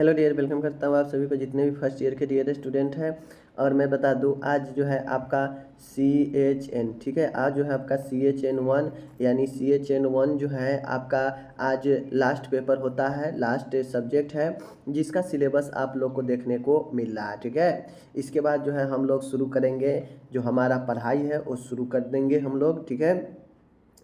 Hello dear, welcome करता हूँ आप सभी को, जितने भी फर्स्ट ईयर के डियर स्टूडेंट हैं। और मैं बता दूँ, आज जो है आपका CHN, ठीक है, आज जो है आपका CHN 1 यानी CHN 1 जो है आपका आज लास्ट पेपर होता है, लास्ट सब्जेक्ट है, जिसका सिलेबस आप लोग को देखने को मिल रहा है। ठीक है, इसके बाद जो है हम लोग शुरू करेंगे, जो हमारा पढ़ाई है वो शुरू कर देंगे हम लोग। ठीक है,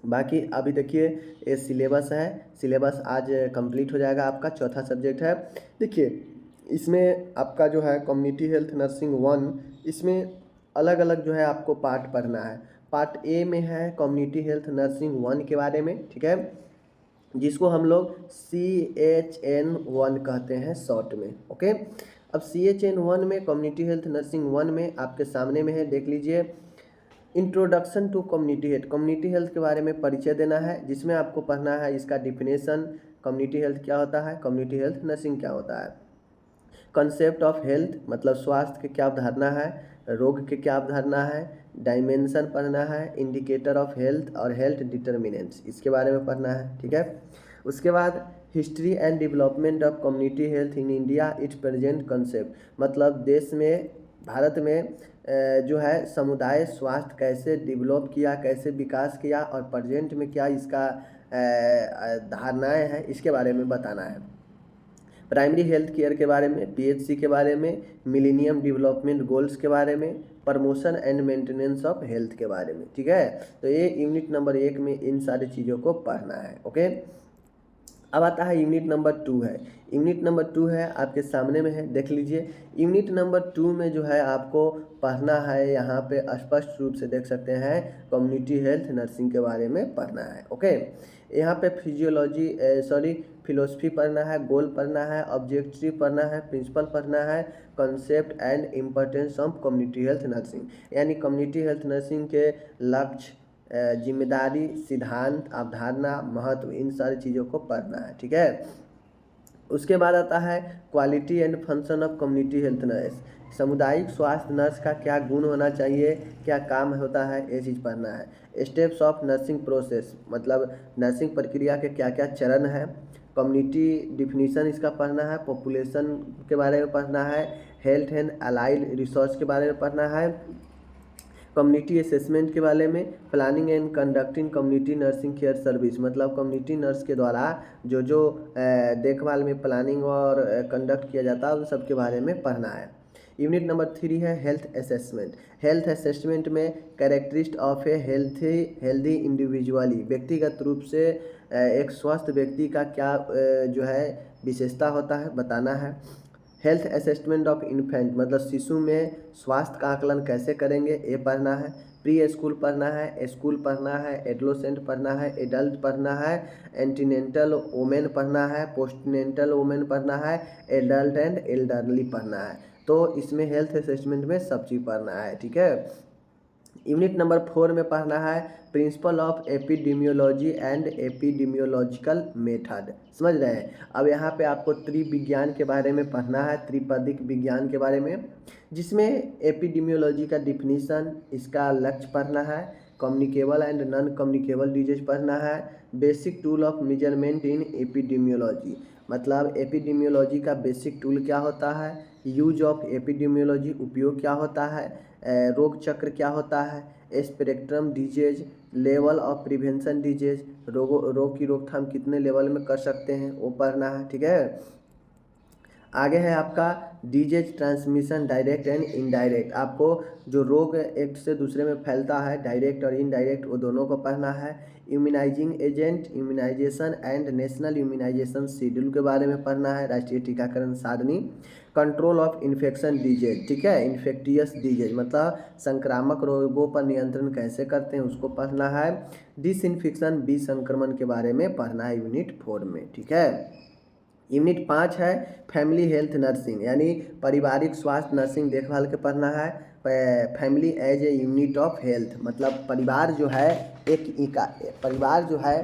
बाकी अभी देखिए ये सिलेबस है, सिलेबस आज कंप्लीट हो जाएगा, आपका चौथा सब्जेक्ट है। देखिए इसमें आपका जो है कम्युनिटी हेल्थ नर्सिंग 1, इसमें अलग अलग जो है आपको पार्ट पढ़ना है। पार्ट ए में है कम्युनिटी हेल्थ नर्सिंग 1 के बारे में, ठीक है, जिसको हम लोग CHN 1 कहते हैं शॉर्ट में। ओके, अब CHN 1 में कम्युनिटी हेल्थ नर्सिंग 1 में आपके सामने में है, देख लीजिए, introduction to community health. Community health के बारे में परिचय देना है, जिसमें आपको पढ़ना है इसका डिफिनेशन, कम्युनिटी हेल्थ क्या होता है, कम्युनिटी हेल्थ नर्सिंग क्या होता है, कंसेप्ट ऑफ हेल्थ मतलब स्वास्थ्य के क्या अवधारणा है, रोग के क्या अवधारणा है, डायमेंशन पढ़ना है, इंडिकेटर ऑफ हेल्थ और हेल्थ डिटर्मिनेंट्स, इसके बारे में पढ़ना है। ठीक है, उसके बाद history and development of community health in India, it's present concept मतलब देश में, भारत में जो है समुदाय स्वास्थ्य कैसे डेवलप किया, कैसे विकास किया और प्रेजेंट में क्या इसका धारणाएं हैं, इसके बारे में बताना है। प्राइमरी हेल्थ केयर के बारे में, PHC के बारे में, मिलेनियम डेवलपमेंट गोल्स के बारे में, promotion and maintenance of health के बारे में। ठीक है, तो ये यूनिट नंबर 1 में इन सारी चीज़ों को पढ़ना है। ओके, अब आता है यूनिट नंबर 2 है। यूनिट नंबर 2 है आपके सामने में है, देख लीजिए। यूनिट नंबर 2 में जो है आपको पढ़ना है, यहाँ पे स्पष्ट रूप से देख सकते हैं, कम्युनिटी हेल्थ नर्सिंग के बारे में पढ़ना है। ओके, यहाँ पे फिलोसफी पढ़ना है, गोल पढ़ना है, ऑब्जेक्टिव पढ़ना है, प्रिंसिपल पढ़ना है, concept and importance of community health nursing, यानी कम्युनिटी हेल्थ नर्सिंग के लक्ष्य, जिम्मेदारी, सिद्धांत, अवधारणा, महत्व, इन सारी चीज़ों को पढ़ना है। ठीक है, उसके बाद आता है quality and function of community health nurse, सामुदायिक स्वास्थ्य नर्स का क्या गुण होना चाहिए, क्या काम होता है, ये चीज़ पढ़ना है। स्टेप्स ऑफ नर्सिंग प्रोसेस मतलब नर्सिंग प्रक्रिया के क्या क्या चरण है, कम्युनिटी डिफिनीशन इसका पढ़ना है, पॉपुलेशन के बारे में पढ़ना है, हेल्थ एंड अलाइड रिसोर्स के बारे में पढ़ना है, कम्युनिटी असेसमेंट के बारे में, planning and conducting community nursing care service मतलब कम्युनिटी नर्स के द्वारा जो जो देखभाल में प्लानिंग और कंडक्ट किया जाता है उन सब के बारे में पढ़ना है। यूनिट नंबर 3 है हेल्थ असेसमेंट। हेल्थ असेसमेंट में कैरेक्टरिस्ट ऑफ ए हेल्दी इंडिविजुअली, व्यक्तिगत रूप से एक स्वस्थ व्यक्ति का क्या जो है विशेषता होता है, बताना है। हेल्थ असेसमेंट ऑफ इन्फेंट मतलब शिशु में स्वास्थ्य का आकलन कैसे करेंगे, ये पढ़ना है। प्री स्कूल पढ़ना है, स्कूल पढ़ना है, एडोलेसेंट पढ़ना है, एडल्ट पढ़ना है, एंटीनेंटल वोमेन पढ़ना है, पोस्टनेंटल वोमेन पढ़ना है, एडल्ट एंड एल्डरली पढ़ना है। तो इसमें हेल्थ असेसमेंट में सब चीज़ पढ़ना है। ठीक है, यूनिट नंबर 4 में पढ़ना है principle of epidemiology and epidemiological method, समझ रहे हैं। अब यहाँ पे आपको त्रिविज्ञान के बारे में पढ़ना है, त्रिपदिक विज्ञान के बारे में, जिसमें एपिडेमियोलॉजी का डिफिनीशन, इसका लक्ष्य पढ़ना है, communicable and non communicable disease पढ़ना है, basic tool of measurement in epidemiology मतलब एपिडेमियोलॉजी का बेसिक टूल क्या होता है, यूज ऑफ एपिडेमियोलॉजी उपयोग क्या होता है, रोग चक्र क्या होता है, spectrum disease, level of prevention disease, रोग की रोकथाम कितने लेवल में कर सकते हैं, वो पढ़ना है। ठीक है, आगे है आपका disease transmission direct and indirect, आपको जो रोग एक से दूसरे में फैलता है, डायरेक्ट और इनडायरेक्ट, वो दोनों को पढ़ना है। Immunizing agent, immunization and national immunization schedule के बारे में पढ़ना है, राष्ट्रीय टीकाकरण सारणी। कंट्रोल ऑफ इन्फेक्शन डिजीज, ठीक है, इन्फेक्टियस डिजीज मतलब संक्रामक रोगों पर नियंत्रण कैसे करते हैं, उसको पढ़ना है। डिसइंफेक्शन विसंक्रमण के बारे में पढ़ना है यूनिट 4 में। ठीक है, यूनिट 5 है फैमिली हेल्थ नर्सिंग यानी पारिवारिक स्वास्थ्य नर्सिंग देखभाल के पढ़ना है। Family as a unit of health मतलब परिवार जो है एक इकाई, परिवार जो है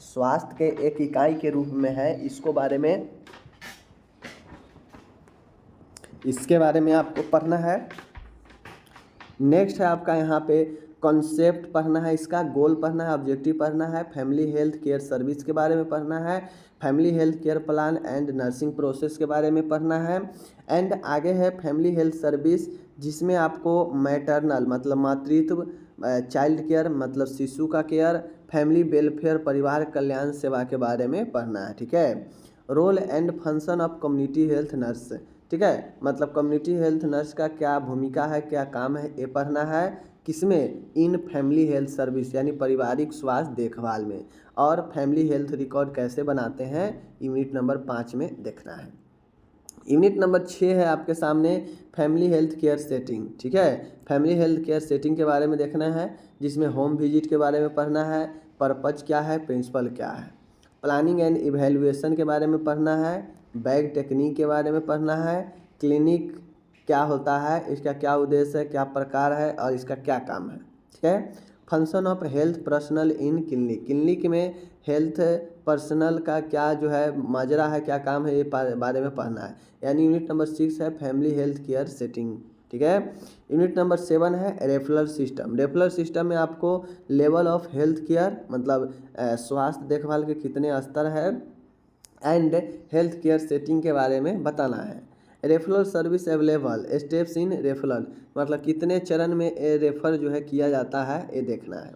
स्वास्थ्य के एक इकाई के रूप में है, इसको बारे में, इसके बारे में आपको पढ़ना है। नेक्स्ट है आपका यहाँ पे कॉन्सेप्ट पढ़ना है, इसका गोल पढ़ना है, ऑब्जेक्टिव पढ़ना है, फैमिली हेल्थ केयर सर्विस के बारे में पढ़ना है, family health care plan and nursing process के बारे में पढ़ना है। एंड आगे है फैमिली हेल्थ सर्विस, जिसमें आपको मैटरनल मतलब मातृत्व, चाइल्ड केयर मतलब शिशु का केयर, फैमिली वेलफेयर परिवार कल्याण सेवा के बारे में पढ़ना है। ठीक है। Role and function of community health nurse, ठीक है, मतलब कम्युनिटी हेल्थ नर्स का क्या भूमिका है, क्या काम है, ये पढ़ना है। किसमें? इन फैमिली हेल्थ सर्विस यानी पारिवारिक स्वास्थ्य देखभाल में। और फैमिली हेल्थ रिकॉर्ड कैसे बनाते हैं, यूनिट नंबर 5 में देखना है। यूनिट नंबर 6 है आपके सामने फैमिली हेल्थ केयर सेटिंग। ठीक है, फैमिली हेल्थ केयर सेटिंग के बारे में देखना है, जिसमें होम विजिट के बारे में पढ़ना है, पर्पज क्या है, प्रिंसिपल क्या है, प्लानिंग एंड इवैल्यूएशन के बारे में पढ़ना है, बैग टेक्निक के बारे में पढ़ना है, क्लिनिक क्या होता है, इसका क्या उद्देश्य है, क्या प्रकार है और इसका क्या काम है। ठीक है। Function of health personal in clinic, clinic में हेल्थ पर्सनल का क्या जो है माजरा है, क्या काम है, ये बारे में पढ़ना है। यानी यूनिट नंबर 6 है फैमिली हेल्थ केयर सेटिंग। ठीक है। यूनिट नंबर 7 है रेफरल सिस्टम। रेफरल सिस्टम में आपको लेवल ऑफ हेल्थ केयर मतलब स्वास्थ्य देखभाल के कितने स्तर है एंड हेल्थ केयर सेटिंग के बारे में बताना है। Referral service available, steps in referral मतलब कितने चरण में रेफर जो है किया जाता है, ये देखना है।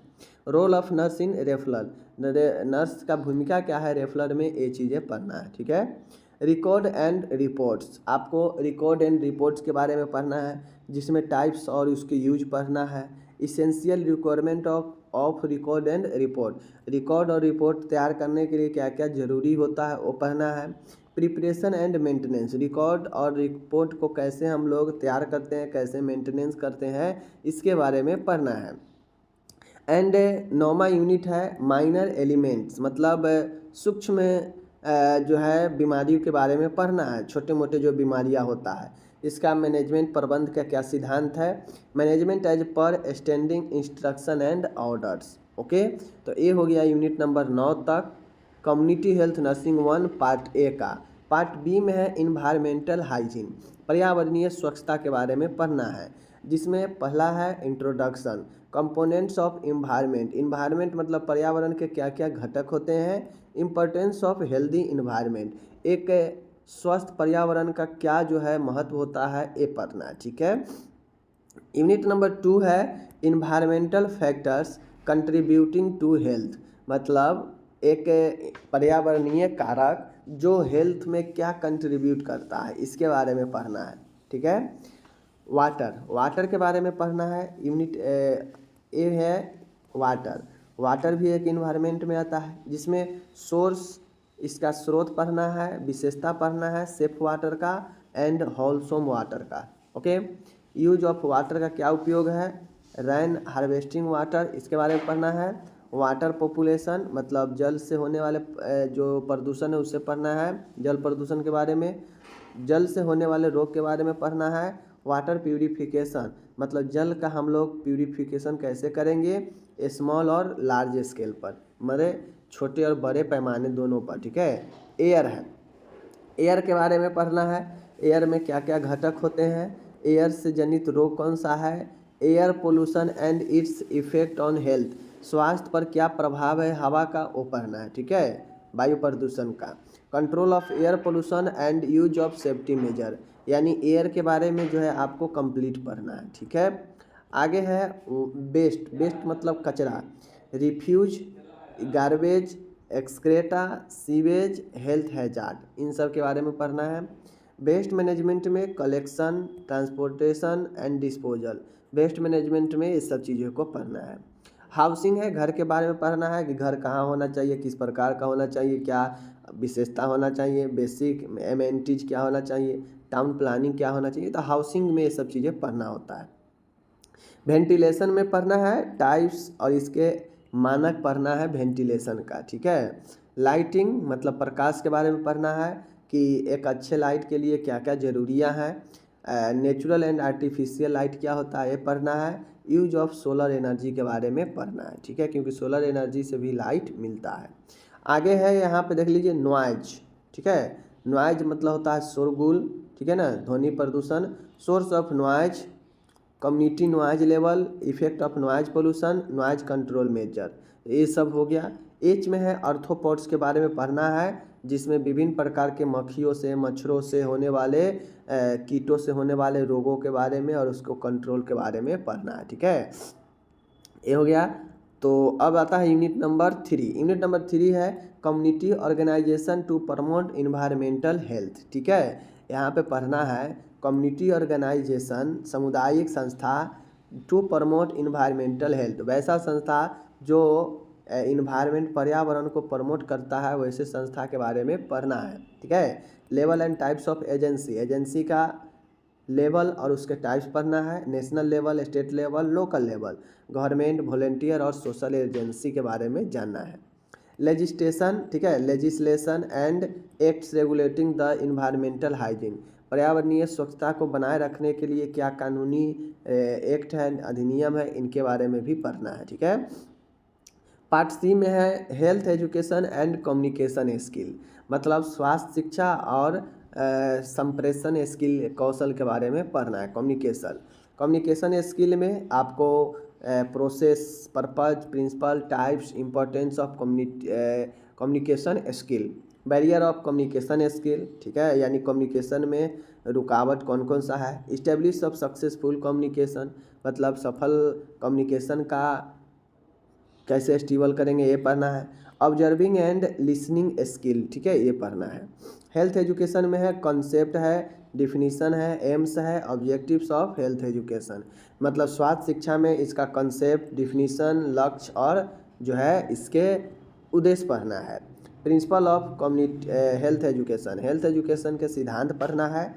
Role of nurse in referral, nurse का भूमिका क्या है रेफरल में, ये चीज़ें पढ़ना है। ठीक है। रिकॉर्ड एंड रिपोर्ट्स, आपको रिकॉर्ड एंड रिपोर्ट्स के बारे में पढ़ना है, जिसमें टाइप्स और उसके यूज पढ़ना है। Essential requirement of record and report, record और रिपोर्ट तैयार करने के लिए क्या क्या जरूरी होता है वो पढ़ना है। प्रिपरेशन एंड मेंटेनेंस, रिकॉर्ड और रिपोर्ट को कैसे हम लोग तैयार करते हैं, कैसे मेंटेनेंस करते हैं, इसके बारे में पढ़ना है। एंड 9वां यूनिट है माइनर एलिमेंट्स मतलब सूक्ष्म जो है बीमारियों के बारे में पढ़ना है, छोटे मोटे जो बीमारियां होता है, इसका मैनेजमेंट प्रबंध का क्या सिद्धांत है, management as per standing instruction and orders. Okay, तो ये हो गया यूनिट नंबर 9 तक community health nursing 1 part A का। पार्ट बी में है इन्वायरमेंटल हाइजीन, पर्यावरणीय स्वच्छता के बारे में पढ़ना है, जिसमें पहला है introduction, components of environment, environment मतलब पर्यावरण के क्या क्या घटक होते हैं, इम्पोर्टेंस ऑफ हेल्दी इन्वायरमेंट, एक स्वस्थ पर्यावरण का क्या जो है महत्व होता है, ये पढ़ना है। ठीक है। यूनिट नंबर 2 है environmental factors contributing to health, मतलब एक पर्यावरणीय कारक जो हेल्थ में क्या कंट्रीब्यूट करता है, इसके बारे में पढ़ना है। ठीक है। वाटर, वाटर के बारे में पढ़ना है। यूनिट ए है वाटर, वाटर भी एक इन्वायरमेंट में आता है, जिसमें सोर्स इसका स्रोत पढ़ना है, विशेषता पढ़ना है सेफ वाटर का एंड होलसोम वाटर का। ओके। यूज ऑफ वाटर का क्या उपयोग है, रेन हार्वेस्टिंग वाटर, इसके बारे में पढ़ना है। वाटर पॉपुलेशन मतलब जल से होने वाले जो प्रदूषण है उससे पढ़ना है, जल प्रदूषण के बारे में, जल से होने वाले रोग के बारे में पढ़ना है। वाटर प्यूरिफिकेशन मतलब जल का हम लोग प्यूरिफिकेशन कैसे करेंगे, स्मॉल और लार्ज स्केल पर, मतलब छोटे और बड़े पैमाने दोनों पर। ठीक है। एयर है, एयर के बारे में पढ़ना है, एयर में क्या क्या घटक होते हैं, एयर से जनित रोग कौन सा है, air pollution and its effect on health, स्वास्थ्य पर क्या प्रभाव है हवा का, वो पढ़ना है। ठीक है। वायु प्रदूषण का, control of air pollution and use of safety major, यानी एयर के बारे में जो है आपको कंप्लीट पढ़ना है। ठीक है। आगे है वेस्ट, वेस्ट मतलब कचरा, refuse, garbage, excreta, sewage, health hazard, इन सब के बारे में पढ़ना है। वेस्ट मैनेजमेंट में collection, transportation and disposal, waste management में इस सब चीज़ों को पढ़ना है। हाउसिंग है, घर के बारे में पढ़ना है कि घर कहाँ होना चाहिए, किस प्रकार का होना चाहिए, क्या विशेषता होना चाहिए, बेसिक एमेनिटीज क्या होना चाहिए, टाउन प्लानिंग क्या होना चाहिए, तो हाउसिंग में ये सब चीज़ें पढ़ना होता है। वेंटिलेशन में पढ़ना है, टाइप्स और इसके मानक पढ़ना है वेंटिलेशन का। ठीक है। लाइटिंग मतलब प्रकाश के बारे में पढ़ना है कि एक अच्छे लाइट के लिए क्या क्या ज़रूरियाँ हैं, नेचुरल एंड आर्टिफिशियल लाइट क्या होता है ये पढ़ना है। यूज ऑफ सोलर एनर्जी के बारे में पढ़ना है। ठीक है, क्योंकि सोलर एनर्जी से भी लाइट मिलता है। आगे है यहाँ पे देख लीजिए नॉइज। ठीक है, नॉइज मतलब होता है शोरगुल, ठीक है ना, ध्वनि प्रदूषण। Source of noise, community noise level, effect of noise pollution, noise control measure, ये सब हो गया। एच में है अर्थोपॉड्स के बारे में पढ़ना है, जिसमें विभिन्न प्रकार के मक्खियों से, मच्छरों से होने वाले कीटों से होने वाले रोगों के बारे में और उसको कंट्रोल के बारे में पढ़ना है। ठीक है, ये हो गया। तो अब आता है यूनिट नंबर 3। यूनिट नंबर 3 है community organization to promote environmental health. ठीक है, यहाँ पे पढ़ना है कम्युनिटी ऑर्गेनाइजेशन, सामुदायिक संस्था, टू प्रमोट इन्वायरमेंटल हेल्थ, वैसा संस्था जो इन्वायरमेंट पर्यावरण को प्रमोट करता है, वैसे संस्था के बारे में पढ़ना है। ठीक है, level and types of agency, agency का लेवल और उसके टाइप्स पढ़ना है। National level, state level, local level, government, volunteer और सोशल एजेंसी के बारे में जानना है। लेजिस्लेशन, ठीक है, legislation and acts regulating the environmental hygiene, पर्यावरणीय स्वच्छता को बनाए रखने के लिए क्या कानूनी एक्ट है, अधिनियम है, इनके बारे में भी पढ़ना है। ठीक है, पार्ट सी में है health education and communication skill, मतलब स्वास्थ्य शिक्षा और संप्रेषण स्किल, कौशल के बारे में पढ़ना है। कम्युनिकेशन स्किल में आपको process, purpose, principle, types, importance of communication skill, barrier of communication skill, ठीक है, यानी कम्युनिकेशन में रुकावट कौन कौन सा है। इस्टेब्लिश ऑफ सक्सेसफुल कम्युनिकेशन, मतलब सफल कम्युनिकेशन का कैसे स्टेबल करेंगे, ये पढ़ना है। ऑब्जर्विंग एंड लिसनिंग स्किल, ठीक है, ये पढ़ना है। हेल्थ एजुकेशन में है कॉन्सेप्ट है, डिफिनीशन है, एम्स है, ऑब्जेक्टिव्स ऑफ हेल्थ एजुकेशन, मतलब स्वास्थ्य शिक्षा में इसका कॉन्सेप्ट, डिफिनीशन, लक्ष्य और जो है इसके उद्देश्य पढ़ना है। Principle of community health education, health education के सिद्धांत पढ़ना है।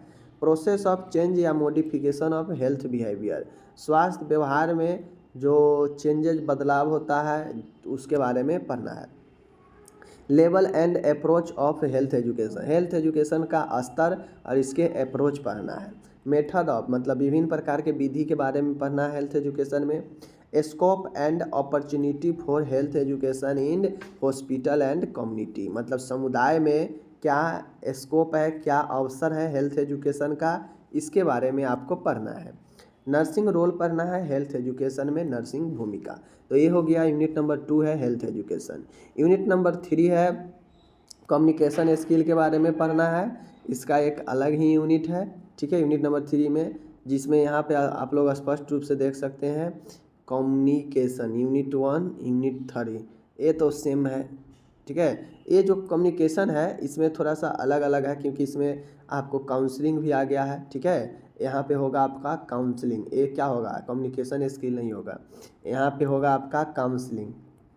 प्रोसेस ऑफ चेंज या मॉडिफिकेशन ऑफ हेल्थ बिहेवियर, स्वास्थ्य व्यवहार में जो चेंजेज, बदलाव होता है उसके बारे में पढ़ना है। Level and approach of health education, health education का स्तर और इसके अप्रोच पढ़ना है। मेथड ऑफ, मतलब विभिन्न प्रकार के विधि के बारे में पढ़ना है हेल्थ एजुकेशन में। Scope and opportunity for health education in hospital and community, मतलब समुदाय में क्या स्कोप है, क्या अवसर है हेल्थ एजुकेशन का, इसके बारे में आपको पढ़ना है। नर्सिंग रोल पढ़ना है हेल्थ एजुकेशन में, नर्सिंग भूमिका। तो ये हो गया यूनिट नंबर 2 है हेल्थ एजुकेशन। यूनिट नंबर 3 है कम्युनिकेशन स्किल के बारे में पढ़ना है, इसका एक अलग ही यूनिट है। ठीक है, यूनिट नंबर 3 में, जिसमें यहाँ पे आप लोग स्पष्ट रूप से देख सकते हैं कम्युनिकेशन, यूनिट 1, यूनिट 3, ये तो सेम है। ठीक है, ये जो कम्युनिकेशन है इसमें थोड़ा सा अलग अलग है, क्योंकि इसमें आपको काउंसलिंग भी आ गया है। ठीक है, यहाँ पे होगा आपका काउंसलिंग, ये क्या होगा, कम्युनिकेशन स्किल नहीं होगा, यहाँ पे होगा आपका काउंसलिंग,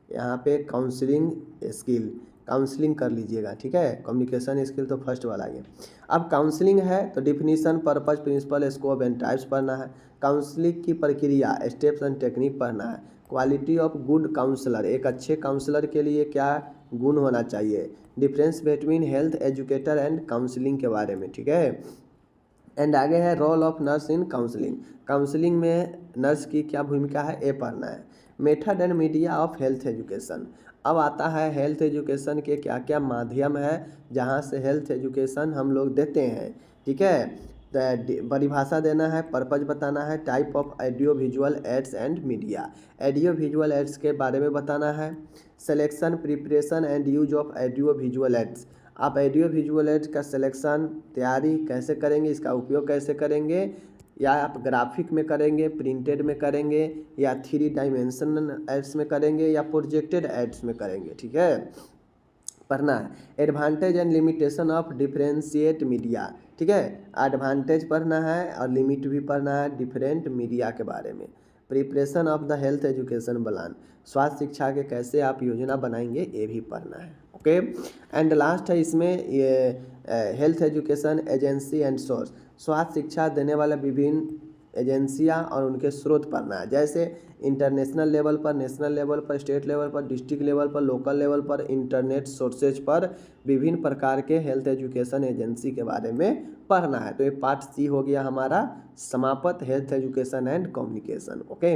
यहाँ पे काउंसलिंग स्किल, काउंसलिंग कर लीजिएगा। ठीक है, कम्युनिकेशन स्किल तो फर्स्ट वाला है। अब काउंसलिंग है तो definition, purpose, principle, scope and types पढ़ना है। काउंसलिंग की प्रक्रिया, स्टेप्स एंड टेक्निक पढ़ना है। क्वालिटी ऑफ गुड काउंसलर, एक अच्छे काउंसलर के लिए क्या गुण होना चाहिए। Difference between health educator and counselling के बारे में। ठीक है, एंड आगे है role of nurse in counselling, counselling में नर्स की क्या भूमिका है, ये पढ़ना है। Method and media of health education, अब आता है हेल्थ एजुकेशन के क्या क्या माध्यम है जहाँ से हेल्थ एजुकेशन हम लोग देते हैं। ठीक है, परिभाषा देना है, पर्पज बताना है, type of audio visual aids and media, audio visual aids के बारे में बताना है। Selection, preparation and use of audio visual aids, आप ऑडियो विजुअल एड्स का सिलेक्शन, तैयारी कैसे करेंगे, इसका उपयोग कैसे करेंगे, या आप ग्राफिक में करेंगे, प्रिंटेड में करेंगे, या 3 डायमेंशनल एड्स में करेंगे, या प्रोजेक्टेड एड्स में करेंगे। ठीक है, पढ़ना है। Advantage and limitation of differentiate media, ठीक है, एडवांटेज पढ़ना है और लिमिट भी पढ़ना है डिफरेंट मीडिया के बारे में। Preparation of the health education plan, स्वास्थ्य शिक्षा के कैसे आप योजना बनाएंगे, ये भी पढ़ना है। ओके, एंड लास्ट है इसमें ये health education agency and source, स्वास्थ्य शिक्षा देने वाले विभिन्न एजेंसियां और उनके स्रोत पढ़ना है, जैसे इंटरनेशनल लेवल पर, नेशनल लेवल पर, स्टेट लेवल पर, डिस्ट्रिक्ट लेवल पर, लोकल लेवल पर, इंटरनेट सोर्सेज पर विभिन्न प्रकार के हेल्थ एजुकेशन एजेंसी के बारे में पढ़ना है। तो ये पार्ट सी हो गया हमारा समाप्त health education and communication. Okay,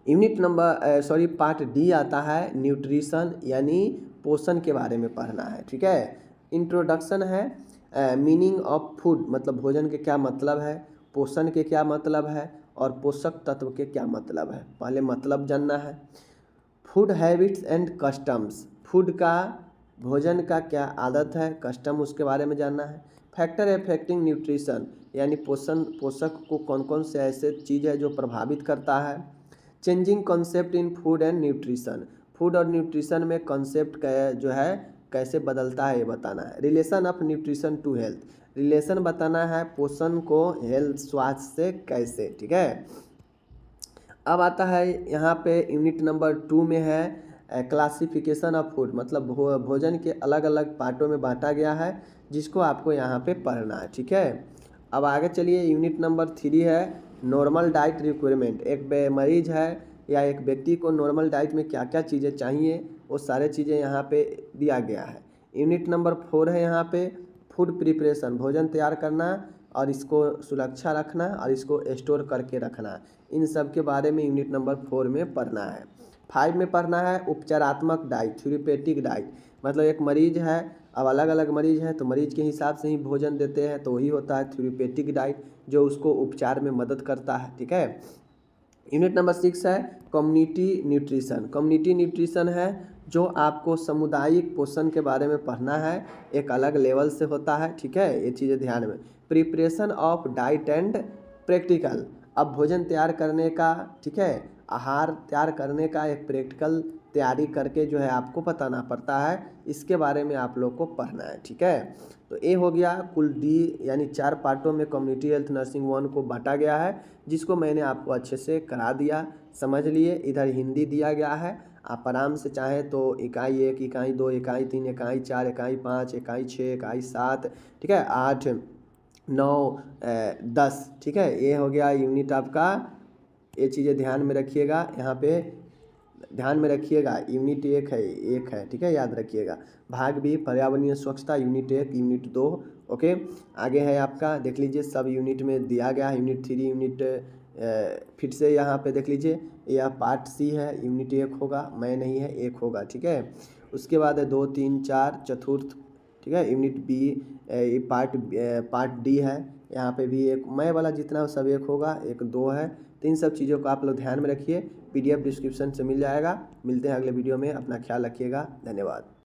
unit number part D आता है न्यूट्रिशन यानी पोषण के बारे में पढ़ना है। ठीक है, इंट्रोडक्शन है, मीनिंग ऑफ फूड, मतलब भोजन के क्या मतलब है, पोषण के क्या मतलब है और पोषक तत्व के क्या मतलब है, पहले मतलब जानना है। Food habits and customs, food का भोजन का क्या आदत है, कस्टम, उसके बारे में जानना है। फैक्टर अफेक्टिंग न्यूट्रिशन, यानी पोषक को कौन कौन से ऐसे चीज़ है जो प्रभावित करता है। Changing concept in food and nutrition, food और न्यूट्रिशन में कॉन्सेप्ट जो है कैसे बदलता है ये बताना है। Relation of nutrition to health, relation बताना है पोषण को हेल्थ स्वास्थ्य से कैसे, ठीक है। अब आता है यहाँ पे यूनिट नंबर 2 में है क्लासिफिकेशन ऑफ फूड, मतलब भोजन के अलग अलग पार्टों में बांटा गया है जिसको आपको यहाँ पे पढ़ना है, ठीक है। अब आगे चलिए, यूनिट नंबर 3 है नॉर्मल डाइट रिक्वायरमेंट। एक मरीज है या एक व्यक्ति को नॉर्मल डाइट में क्या क्या चीज़ें चाहिए वो सारे चीज़ें यहाँ पे दिया गया है। यूनिट नंबर 4 है यहाँ पे फूड प्रिपरेशन, भोजन तैयार करना और इसको सुरक्षा रखना और इसको स्टोर करके रखना, इन सब के बारे में यूनिट नंबर 4 में पढ़ना है। 5 में पढ़ना है उपचारात्मक डाइट, थेरेपेटिक डाइट, मतलब एक मरीज है, अब अलग अलग मरीज है तो मरीज के हिसाब से ही भोजन देते हैं, तो वही होता है थेरेपेटिक डाइट जो उसको उपचार में मदद करता है, ठीक है। यूनिट नंबर 6 है कम्युनिटी न्यूट्रिशन। कम्युनिटी न्यूट्रिशन है जो आपको सामुदायिक पोषण के बारे में पढ़ना है, एक अलग लेवल से होता है, ठीक है, ये चीज़ें ध्यान में। Preparation of diet and practical, अब भोजन तैयार करने का, ठीक है, आहार तैयार करने का एक प्रैक्टिकल तैयारी करके जो है आपको बताना पड़ता है, इसके बारे में आप लोग को पढ़ना है, ठीक है। तो ये हो गया कुल डी, यानी 4 पार्टों में कम्युनिटी हेल्थ नर्सिंग 1 को बांटा गया है, जिसको मैंने आपको अच्छे से करा दिया, समझ लिए। इधर हिंदी दिया गया है, आप आराम से चाहें तो इकाई 1, इकाई 2, इकाई 3, इकाई 4, इकाई 5, इकाई 6, इकाई 7, ठीक है, 8, 9, 10, ठीक है, ये हो गया यूनिट आपका। ये चीज़ें ध्यान में रखिएगा, यहाँ पे ध्यान में रखिएगा, यूनिट 1 है, ठीक है, याद रखिएगा। भाग बी पर्यावरणीय स्वच्छता, यूनिट 1, यूनिट 2, ओके। आगे है आपका, देख लीजिए सब यूनिट में दिया गया है। यूनिट 3, यूनिट फिर से यहाँ पे देख लीजिए, यह पार्ट सी है, यूनिट 1 होगा, मैं नहीं है, 1 होगा, ठीक है। उसके बाद है 2, 3, 4 चतुर्थ, ठीक है। यूनिट बी पार्ट डी है, यहाँ पे भी एक मैं वाला जितना हो सब 1 होगा, 1, 2 है। तो इन सब चीज़ों को आप लोग ध्यान में रखिए, PDF डिस्क्रिप्शन से मिल जाएगा। मिलते हैं अगले वीडियो में, अपना ख्याल रखिएगा, धन्यवाद।